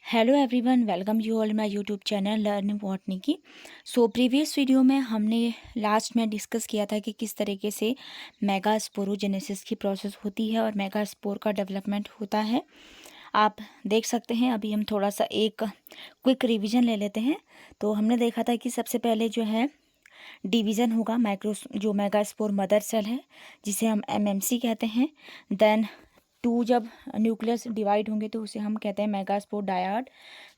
Hello everyone, welcome you all my YouTube channel learn botany की। Previous video में हमने last में discuss किया था कि किस तरीके से मेगा स्पोरोजेनेसिस की प्रोसेस होती है और मेगा स्पोर का डेवलपमेंट होता है। आप देख सकते हैं। अभी हम थोड़ा सा एक क्विक रिवीजन ले लेते हैं। तो हमने देखा था कि सबसे पहले जो है डिवीज़न होगा माइक्रो जो मेगा स्पोर मदर सेल है, जिसे हम एमएमसी कहते हैं। देन टू जब न्यूक्लियस डिवाइड होंगे तो उसे हम कहते हैं मेगास्पोर डायड।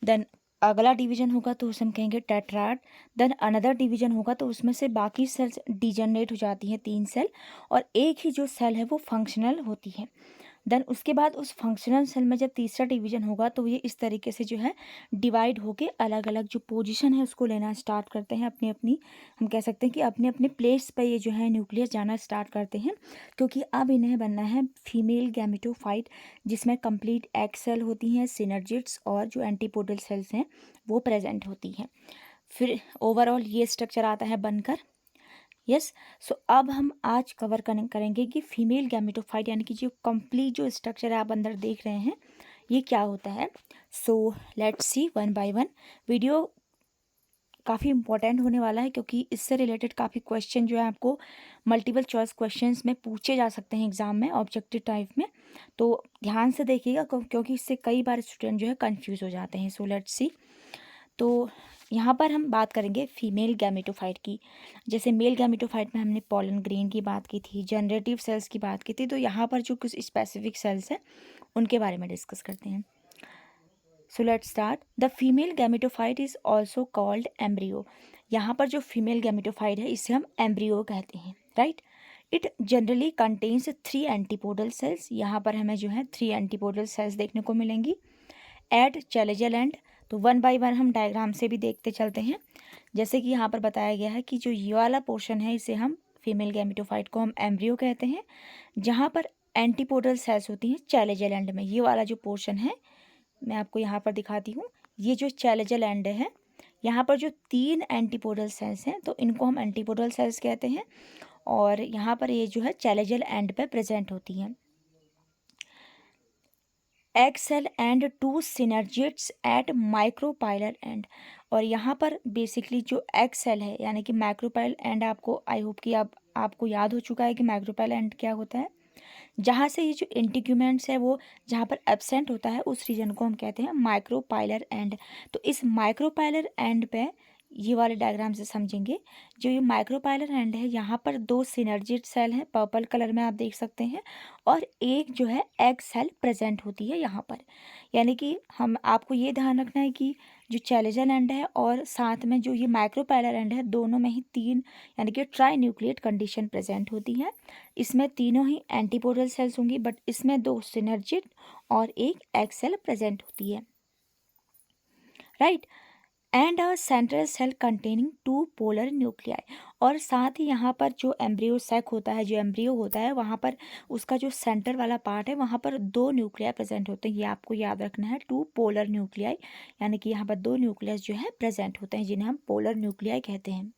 देन अगला डिवीजन होगा तो उसे हम कहेंगे टेट्राड। देन अनदर डिवीजन होगा तो उसमें से बाकी सेल्स डिजनरेट हो जाती हैं, 3 सेल, और एक ही जो सेल है वो फंक्शनल होती है। देन उसके बाद उस फंक्शनल सेल में जब तीसरा डिवीजन होगा तो ये इस तरीके से जो है डिवाइड होके अलग अलग जो पोजीशन है उसको लेना स्टार्ट करते हैं। अपनी अपनी हम कह सकते हैं कि अपने अपने प्लेस पे ये जो है न्यूक्लियस जाना स्टार्ट करते हैं, क्योंकि अब इन्हें बनना है फीमेल गैमेटोफाइट, जिसमें कंप्लीट एग सेल होती हैं, सिनर्जिड्स और जो एंटीपोडल सेल्स हैं वो प्रेजेंट होती हैं। फिर ओवरऑल ये स्ट्रक्चर आता है बनकर। यस। सो अब हम आज कवर करेंगे कि फीमेल गैमेटोफाइट यानी कि जो कंप्लीट जो स्ट्रक्चर आप अंदर देख रहे हैं ये क्या होता है। So let's see one by one. Video काफ़ी इंपॉर्टेंट होने वाला है, क्योंकि इससे रिलेटेड काफ़ी क्वेश्चन जो है आपको मल्टीपल चॉइस क्वेश्चंस में पूछे जा सकते हैं एग्जाम में, ऑब्जेक्टिव टाइप में। तो ध्यान से देखिएगा, क्योंकि इससे कई बार स्टूडेंट जो है कंफ्यूज हो जाते हैं। So let's see. तो यहाँ पर हम बात करेंगे फीमेल गैमेटोफाइट की। जैसे मेल गैमेटोफाइट में हमने पॉलन ग्रेन की बात की थी, जनरेटिव सेल्स की बात की थी। तो यहाँ पर जो कुछ स्पेसिफिक सेल्स हैं उनके बारे में डिस्कस करते हैं। So let's start. The female gametophyte is also called embryo. यहाँ पर जो फीमेल गैमेटोफाइट है इसे हम एम्ब्रियो कहते हैं, right. It generally contains 3 antipodal cells. यहाँ पर हमें जो है 3 एंटीपोडल सेल्स देखने को मिलेंगी एट चैलेजल एंड। तो वन बाय वन हम डायग्राम से भी देखते चलते हैं। जैसे कि यहाँ पर बताया गया है कि जो ये वाला पोर्शन है इसे हम फीमेल गैमेटोफाइट को हम एम्ब्रियो कहते हैं, जहाँ पर एंटीपोडल सेल्स होती हैं चैलेजल एंड में। ये वाला जो पोर्शन है मैं आपको यहाँ पर दिखाती हूँ। ये जो चैलेजल एंड है, यहाँ पर जो 3 एंटीपोडल सेल्स हैं तो इनको हम एंटीपोडल सेल्स कहते हैं, और यहाँ पर ये जो है चैलेजल एंड पे प्रेजेंट होती हैं। Egg cell and 2 synergids at micropylar end. और यहाँ पर बेसिकली जो एग सेल है यानी कि माइक्रोपाइल एंड, आपको आई होप कि आपको याद हो चुका है कि माइक्रोपाइल एंड क्या होता है। जहाँ से ये जो इंटीग्यूमेंट्स है वो जहाँ पर एब्सेंट होता है उस रीजन को हम कहते हैं माइक्रोपाइलर एंड। तो इस माइक्रोपाइलर एंड पे ये वाले डायग्राम से समझेंगे। जो ये माइक्रोपाइलर एंड है यहाँ पर 2 सिनर्जिड सेल हैं, पर्पल कलर में आप देख सकते हैं, और एक जो है एग सेल प्रेजेंट होती है यहाँ पर। यानी कि हम आपको ये ध्यान रखना है कि जो चैलेजल एंड है और साथ में जो ये माइक्रोपाइलर एंड है, दोनों में ही 3 यानी कि ट्राई न्यूक्लिएट कंडीशन प्रेजेंट होती है। इसमें तीनों ही एंटीपोडल सेल्स होंगी, बट इसमें 2 सिनर्जिड और एक एग सेल प्रेजेंट होती है, right. And a central cell containing 2 polar nuclei. और साथ ही यहाँ पर जो एम्ब्रियो सैक होता है, जो एम्ब्रियो होता है, वहाँ पर उसका जो सेंटर वाला पार्ट है वहाँ पर 2 न्यूक्लियाई प्रेजेंट होते हैं। ये आपको याद रखना है, 2 पोलर न्यूक्लियाई, यानी कि यहाँ पर 2 न्यूक्लियस जो है प्रेजेंट होते हैं, जिन्हें हम पोलर न्यूक्लियाई कहते हैं।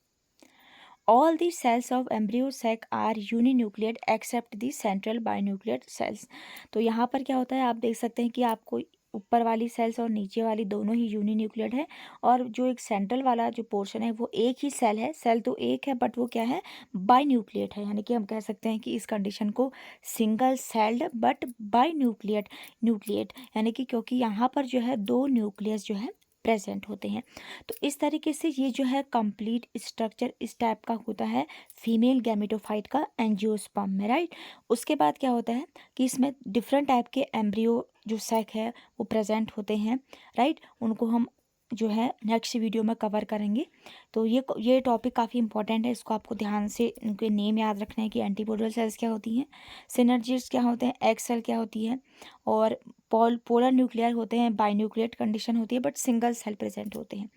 All the cells of embryo sac are uninucleate except the central binucleate cells। तो यहाँ पर क्या होता है, आप देख सकते हैं कि आपको ऊपर वाली सेल्स और नीचे वाली दोनों ही यूनिन्यूक्लिएट है, और जो एक सेंट्रल वाला जो पोर्शन है वो एक ही सेल है। सेल तो एक है बट वो क्या है, बाईन्यूक्लिएट है। यानी कि हम कह सकते हैं कि इस कंडीशन को सिंगल सेल्ड बट बाईन्यूक्लिएट न्यूक्लिएट, यानी कि क्योंकि यहाँ पर जो है 2 न्यूक्लियस जो है प्रेजेंट होते हैं। तो इस तरीके से ये जो है कंप्लीट स्ट्रक्चर इस टाइप का होता है फीमेल गैमेटोफाइट का एंजियोस्पर्म में, राइट। उसके बाद क्या होता है कि इसमें डिफरेंट टाइप के एम्ब्रियो जो सैक है वो प्रेजेंट होते हैं, राइट। उनको हम जो है नेक्स्ट वीडियो में कवर करेंगे। तो ये टॉपिक काफ़ी इंपॉर्टेंट है, इसको आपको ध्यान से उनके नेम याद रखना है कि एंटीपोडल सेल्स क्या होती हैं, सिनर्जिड्स क्या होते हैं, एक्स सेल क्या होती है, और पोलर न्यूक्लियर होते हैं, बाइन्यूक्लिएट कंडीशन होती है, बट सिंगल सेल प्रेजेंट होते हैं।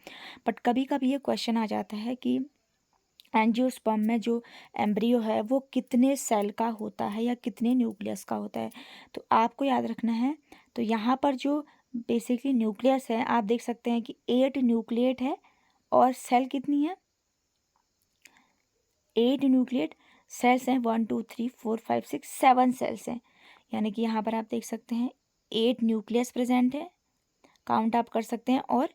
बट कभी कभी ये क्वेश्चन आ जाता है कि एंजियोस्पर्म में जो एम्ब्रियो है वो कितने सेल का होता है या कितने न्यूक्लियस का होता है। तो आपको याद रखना है। तो यहाँ पर जो बेसिकली न्यूक्लियस है आप देख सकते हैं कि 8 न्यूक्लिएट है, और सेल कितनी है, 8 न्यूक्लिएट सेल्स हैं, 1 2 3 4 5 6 7 सेल्स हैं। यानी कि यहाँ पर आप देख सकते हैं 8 न्यूक्लियस प्रेजेंट है, काउंट आप कर सकते हैं, और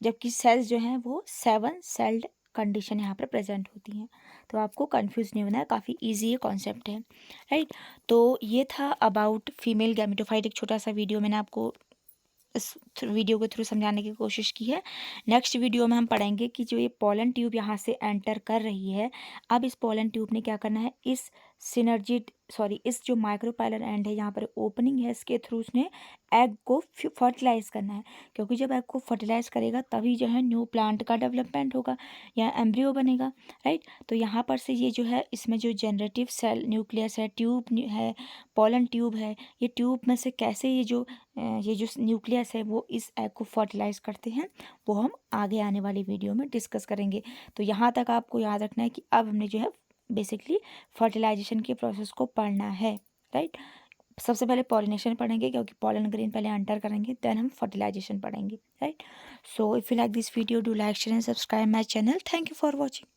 जबकि सेल्स जो हैं वो 7 सेल्ड कंडीशन यहाँ पर प्रेजेंट होती हैं। तो आपको कंफ्यूज नहीं होना है, काफ़ी इजी ये कॉन्सेप्ट है, राइट। तो ये था अबाउट फीमेल गैमेटोफाइट, एक छोटा सा वीडियो मैंने आपको इस वीडियो के थ्रू समझाने की कोशिश की है। नेक्स्ट वीडियो में हम पढ़ेंगे कि जो ये पोलन ट्यूब यहाँ से एंटर कर रही है, अब इस पोलन ट्यूब ने क्या करना है, इस जो माइक्रोपाइलर एंड है, यहाँ पर ओपनिंग है, इसके थ्रू उसने एग को फर्टिलाइज करना है, क्योंकि जब एग को फर्टिलाइज करेगा तभी जो है न्यू प्लांट का डेवलपमेंट होगा या एम्ब्रियो बनेगा, राइट। तो यहाँ पर से ये जो है, इसमें जो जनरेटिव सेल न्यूक्लियस है, ट्यूब है, पोलन ट्यूब है, ये ट्यूब में से कैसे ये जो न्यूक्लियस है वो इस एग को फर्टिलाइज करते हैं, वो हम आगे आने वाली वीडियो में डिस्कस करेंगे। तो यहाँ तक आपको याद रखना है कि अब हमने जो है बेसिकली फर्टिलाइजेशन के प्रोसेस को पढ़ना है, राइट। सबसे पहले पॉलिनेशन पढ़ेंगे, क्योंकि पॉलन ग्रेन पहले एंटर करेंगे, देन हम फर्टिलाइजेशन पढ़ेंगे, right. So if you like this video, do like, share and subscribe my channel. Thank you for watching.